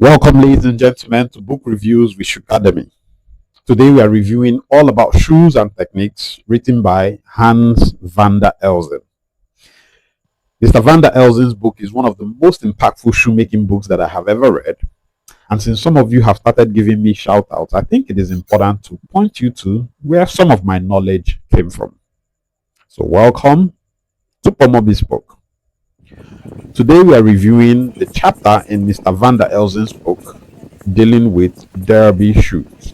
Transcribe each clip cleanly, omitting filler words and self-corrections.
Welcome, ladies and gentlemen, to Book Reviews with Academy. Today we are reviewing All About Shoes and Techniques, written by Hans Van Der Elzen. Mr. Van Der Elzen's book is one of the most impactful shoemaking books that I have ever read. And since some of you have started giving me shout outs, I think it is important to point you to where some of my knowledge came from. So welcome to Pomo Bespoke. Today we are reviewing the chapter in Mr. Van Der Elzen's book dealing with derby shoes.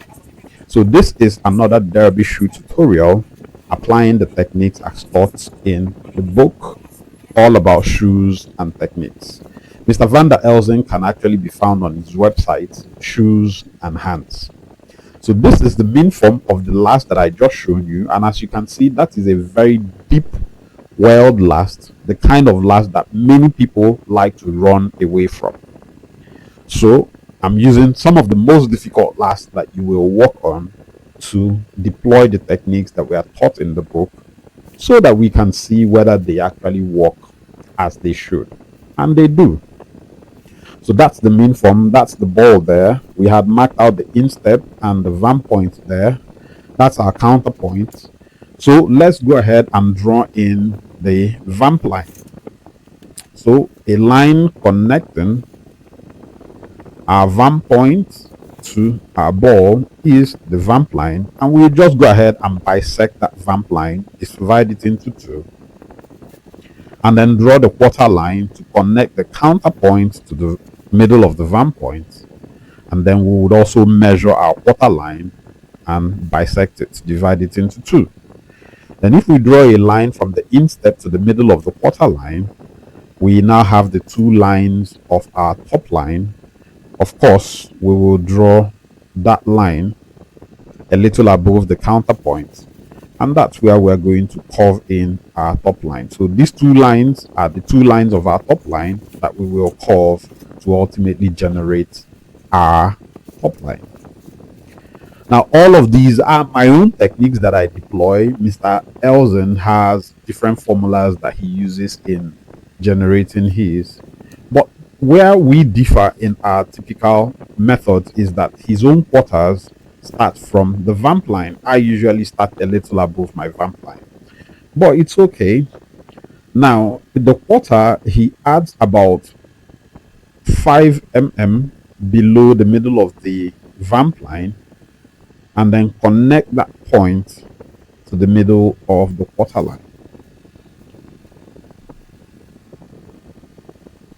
So this is another derby shoe tutorial applying the techniques as taught in the book All About Shoes and Techniques. Mr. Van Der Elzen can actually be found on his website, Shoes and Hands. So this is the main form of the last that I just shown you, and as you can see, that is a very deep weld last, the kind of last that many people like to run away from. So I'm using some of the most difficult lasts that you will work on to deploy the techniques that we are taught in the book so that we can see whether they actually work as they should. And they do. So that's the main form, that's the ball there. We had marked out the instep and the van point there. That's our counterpoint. So let's go ahead and draw in the vamp line. So a line connecting our vamp point to our ball is the vamp line, and we'll just go ahead and bisect that vamp line, divide it into two, and then draw the quarter line to connect the counterpoint to the middle of the vamp point, and then we would also measure our quarter line and bisect it, divide it into two. Then if we draw a line from the instep to the middle of the quarter line, we now have the two lines of our top line. Of course, we will draw that line a little above the counterpoint, and that's where we're going to curve in our top line. So these two lines are the two lines of our top line that we will curve to ultimately generate our top line. Now, all of these are my own techniques that I deploy. Mr. Elzen has different formulas that he uses in generating his. But where we differ in our typical method is that his own quarters start from the vamp line. I usually start a little above my vamp line, but it's okay. Now, the quarter, he adds about 5 mm below the middle of the vamp line, and then connect that point to the middle of the quarter line.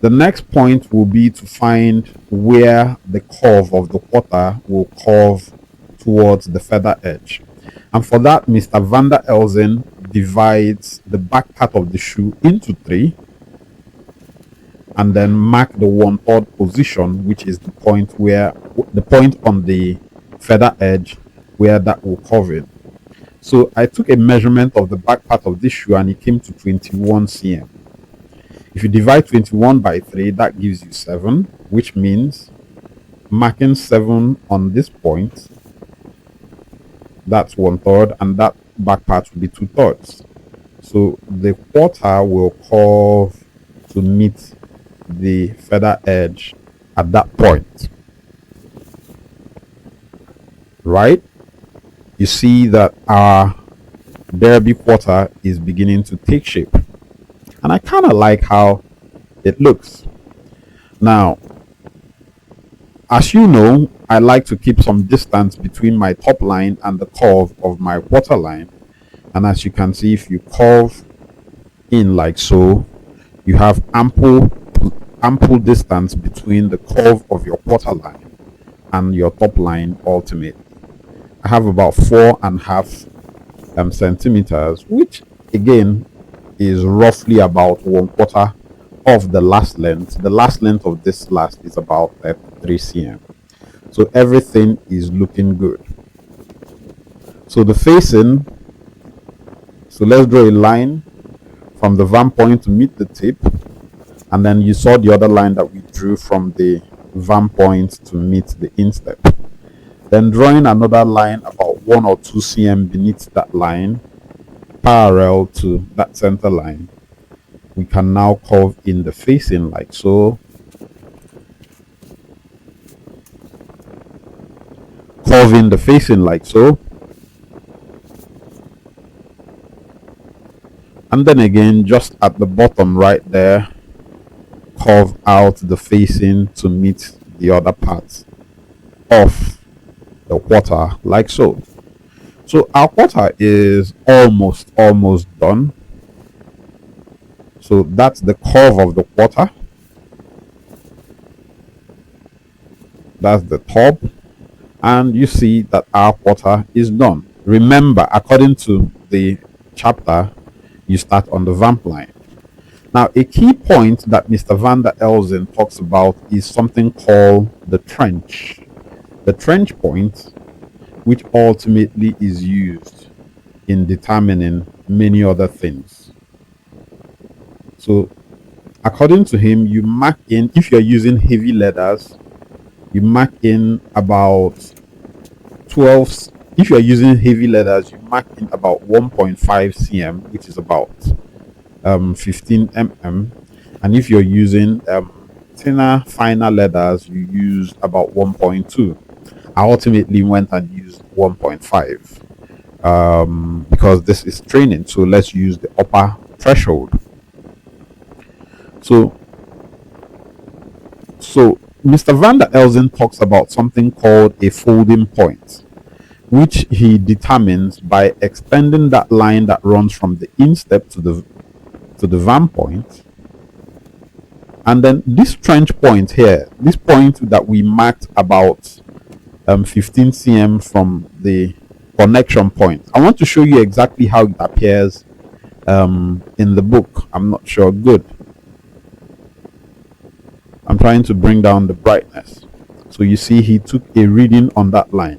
The next point will be to find where the curve of the quarter will curve towards the feather edge. And for that, Mr. Van Der Elzen divides the back part of the shoe into three and then mark the 1/3 position, which is the point on the feather edge where that will curve in. So I took a measurement of the back part of this shoe and it came to 21 cm. If you divide 21 by 3, that gives you 7, which means marking 7 on this point, that's 1/3, and that back part will be 2/3. So the quarter will curve to meet the feather edge at that point. Right? You see that our derby quarter is beginning to take shape, and I kind of like how it looks. Now, as you know, I like to keep some distance between my top line and the curve of my quarter line, and as you can see, if you curve in like so, you have ample distance between the curve of your quarter line and your top line ultimately. I have about 4.5 centimeters, which again is roughly about 1/4 of the last length. The last length of this last is about 3 cm. So everything is looking good. So the facing, so let's draw a line from the vamp point to meet the tip, and then you saw the other line that we drew from the vamp point to meet the instep. Then drawing another line about 1 or 2 cm beneath that line, parallel to that center line, we can now curve in the facing like so, curve in the facing like so, and then again just at the bottom right there, curve out the facing to meet the other part of the quarter like so. So our quarter is almost done. So that's the curve of the quarter. That's the top, and you see that our quarter is done. Remember, according to the chapter, you start on the vamp line. Now, a key point that Mr. Van Der Elzen talks about is something called the trench. The trench point, which ultimately is used in determining many other things. So, according to him, you mark in, if you're using heavy leathers, you mark in about 12. If you're using heavy leathers, you mark in about 1.5 cm, which is about 15 mm, and if you're using thinner, finer leathers, you use about 1.2. I ultimately went and used 1.5 because this is training, so let's use the upper threshold. So Mr. Van Der Elzen talks about something called a folding point, which he determines by extending that line that runs from the instep to the vamp point, and then this trench point here, this point that we marked about 15 cm from the connection point. I want to show you exactly how it appears in the book. I'm not sure. Good. I'm trying to bring down the brightness. So you see he took a reading on that line,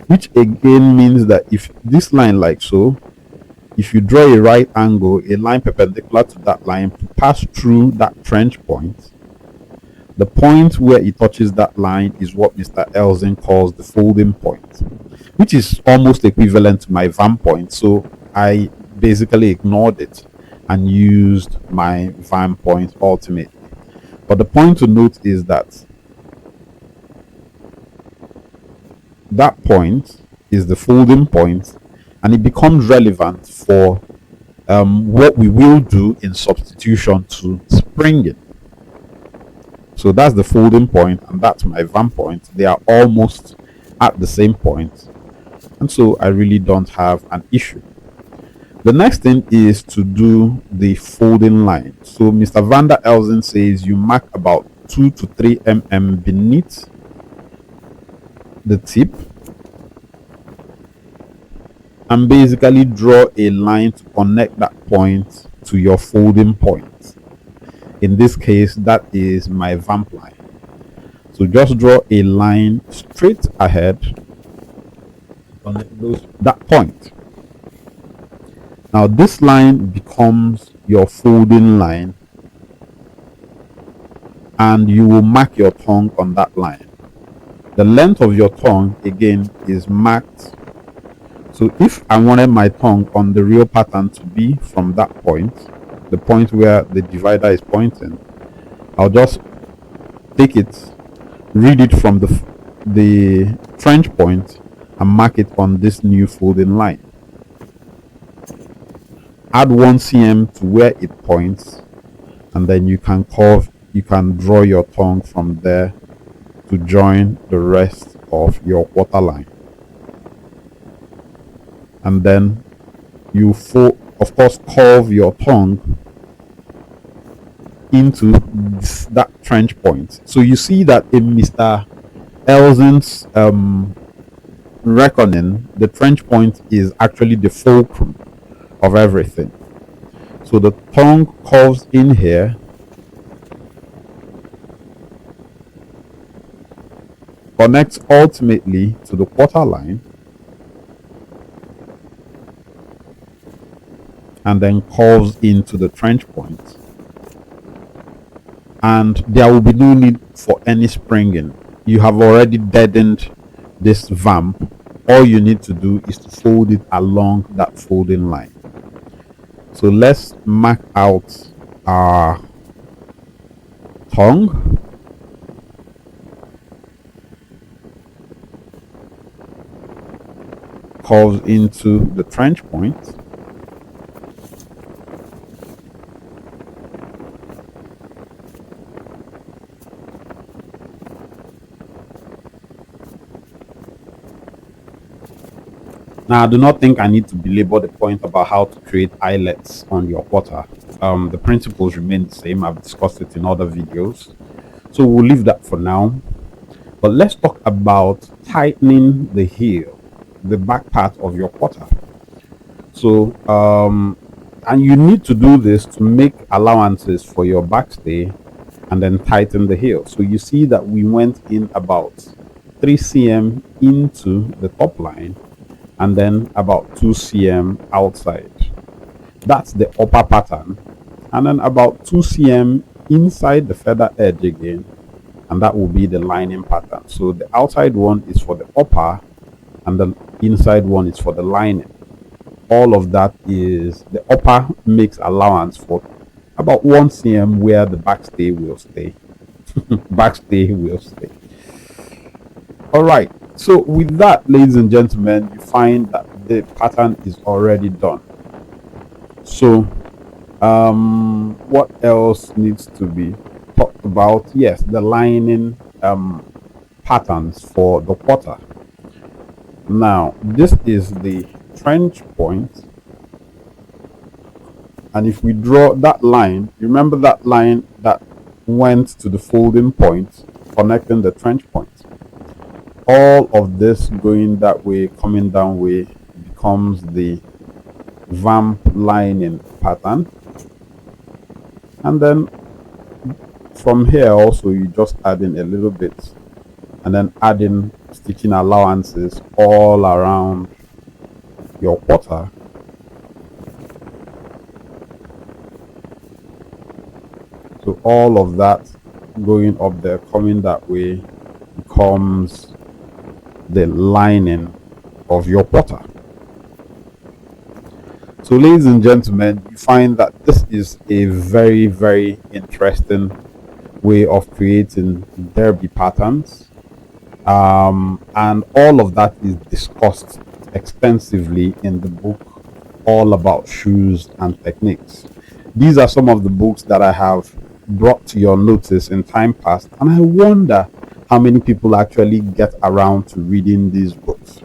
which again means that if this line like so, if you draw a right angle, a line perpendicular to that line to pass through that trench point, the point where it touches that line is what Mr. Elzen calls the folding point, which is almost equivalent to my vamp point. So I basically ignored it and used my vamp point ultimately. But the point to note is that that point is the folding point, and it becomes relevant for what we will do in substitution to springing. So that's the folding point, and that's my vamp point. They are almost at the same point, and so I really don't have an issue. The next thing is to do the folding line. So Mr. Van Der Elzen says you mark about 2 to 3 mm beneath the tip and basically draw a line to connect that point to your folding point. In this case, that is my vamp line. So just draw a line straight ahead to connect that point. Now this line becomes your folding line, and you will mark your tongue on that line. The length of your tongue again is marked. So if I wanted my tongue on the real pattern to be from that point, the point where the divider is pointing, I'll just take it, read it from the trench point and mark it on this new folding line. Add 1 cm to where it points, and then you can draw your tongue from there to join the rest of your quarter line. And then you of course curve your tongue into that trench point. So you see that in Mr. Elzen's reckoning, the trench point is actually the fulcrum of everything. So the tongue curves in here, connects ultimately to the quarter line, and then curves into the trench point. And there will be no need for any springing. You have already deadened this vamp. All you need to do is to fold it along that folding line. So let's mark out our tongue. curves into the trench point. Now, I do not think I need to belabor the point about how to create eyelets on your water. The principles remain the same. I've discussed it in other videos. So we'll leave that for now. But let's talk about tightening the heel, the back part of your water. So, and you need to do this to make allowances for your backstay and then tighten the heel. So you see that we went in about 3 cm into the top line and then about 2 cm outside. That's the upper pattern. And then about 2 cm inside the feather edge again, and that will be the lining pattern. So the outside one is for the upper and the inside one is for the lining. All of that is the upper makes allowance for about 1 cm where the backstay will stay. Backstay will stay. All right. So with that, ladies and gentlemen, you find that the pattern is already done. So what else needs to be talked about? Yes, the lining patterns for the water. Now, this is the trench point, and if we draw that line, remember that line that went to the folding point connecting the trench point. All of this going that way, coming down way, becomes the vamp lining pattern. And then from here also you just add in a little bit and then add in stitching allowances all around your water. So all of that going up there, coming that way, becomes the lining of your water. So ladies and gentlemen, you find that this is a very, very interesting way of creating derby patterns, and all of that is discussed extensively in the book All About Shoes and Techniques. These are some of the books that I have brought to your notice in time past, and I wonder how many people actually get around to reading these books.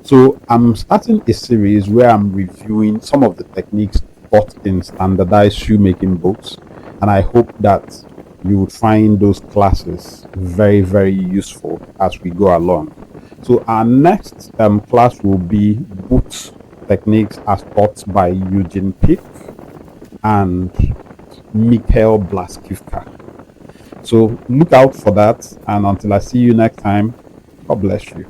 So I'm starting a series where I'm reviewing some of the techniques taught in standardized shoemaking books, and I hope that you would find those classes very, very useful as we go along. So our next class will be boot techniques as taught by Eugene Pick and Mikhail Blaskivka. So look out for that, and until I see you next time, God bless you.